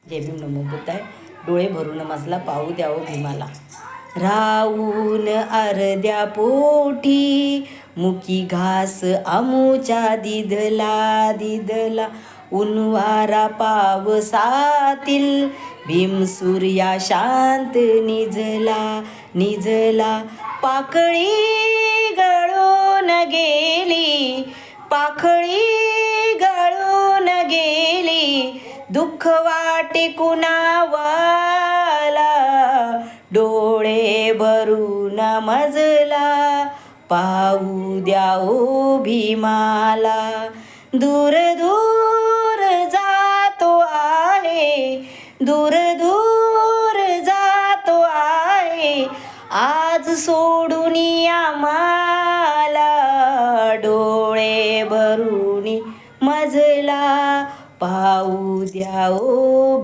जय भीम नमो बुद्धाय. डोळे भरून मजला पाहू द्यावो भीमाला. राहून अर्ध्या पोटी मुकी घास आमुच्या दिदला दिदला. उन्वारा पावसातील भीम सूर्या शांत निजला निजला. पाकळी गळून गेली पाखळी गळून गेली. दुःख वाटे कुणावाला डोळे भरून मजला पाहू द्या ओ भीमाला. दूर दूर जातो आहे दूर दूर जातो आहे आज सोडून आम्हाला. डोळे भरून मजला पाहू द्या ओ